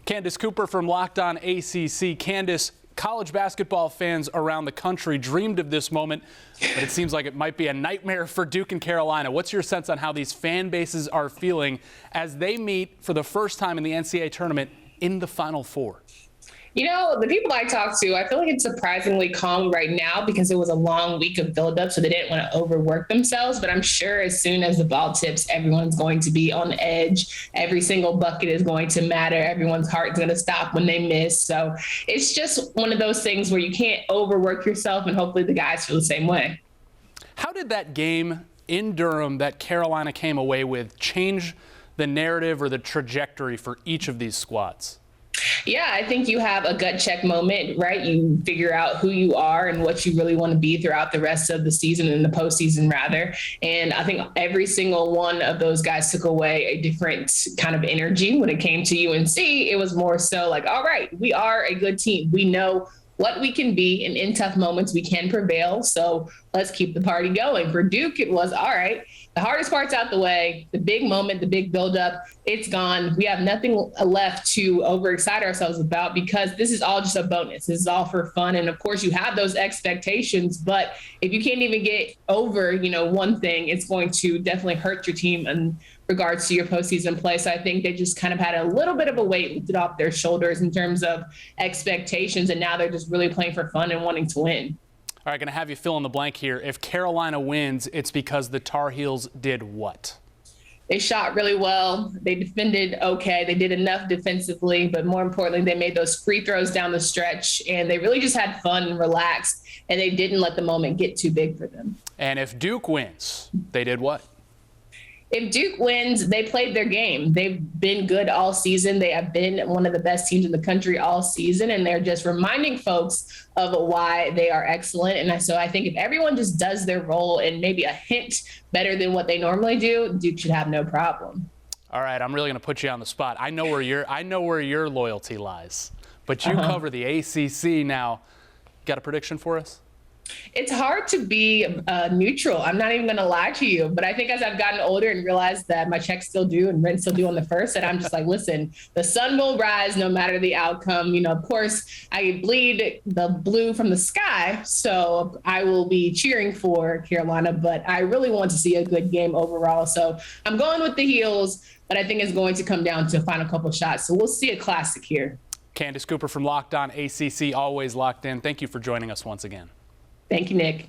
Candace Cooper from Locked On ACC. Candace, college basketball fans around the country dreamed of this moment, but it seems like it might be a nightmare for Duke and Carolina. What's your sense on how these fan bases are feeling as they meet for the first time in the NCAA Tournament in the Final Four? You know, the people I talk to, I feel like it's surprisingly calm right now because it was a long week of buildup, so they didn't want to overwork themselves. But I'm sure as soon as the ball tips, everyone's going to be on edge. Every single bucket is going to matter. Everyone's heart's going to stop when they miss. So it's just one of those things where you can't overwork yourself, and hopefully the guys feel the same way. How did that game in Durham that Carolina came away with change the narrative or the trajectory for each of these squads? Yeah, I think you have a gut check moment, right? You figure out who you are and what you really want to be throughout the rest of the season and the postseason, rather. And I think every single one of those guys took away a different kind of energy. When it came to UNC, it was more so like, all right, we are a good team. We know what we can be, and in tough moments we can prevail. So let's keep the party going. For Duke, it was all right. The hardest part's out the way. The big moment, the big buildup, it's gone. We have nothing left to overexcite ourselves about because this is all just a bonus. This is all for fun. And of course, you have those expectations, but if you can't even get over, one thing, it's going to definitely hurt your team in regards to your postseason play. So I think they just kind of had a little bit of a weight lifted off their shoulders in terms of expectations, and now they're just really playing for fun and wanting to win. All right, going to have you fill in the blank here. If Carolina wins, it's because the Tar Heels did what? They shot really well. They defended okay. They did enough defensively, but more importantly, they made those free throws down the stretch, and they really just had fun and relaxed, and they didn't let the moment get too big for them. And if Duke wins, they did what? If Duke wins, they played their game. They've been good all season. They have been one of the best teams in the country all season, and they're just reminding folks of why they are excellent. And so I think if everyone just does their role and maybe a hint better than what they normally do, Duke should have no problem. All right, I'm really going to put you on the spot. I know where your loyalty lies, but you cover the ACC now. Got a prediction for us? It's hard to be neutral. I'm not even going to lie to you, but I think as I've gotten older and realized that my checks still due and rent still due on the first, that I'm just like, listen, the sun will rise no matter the outcome. Of course, I bleed the blue from the sky, so I will be cheering for Carolina, but I really want to see a good game overall. So I'm going with the Heels, but I think it's going to come down to a final couple shots. So we'll see a classic here. Candace Cooper from Locked On ACC, always locked in. Thank you for joining us once again. Thank you, Nick.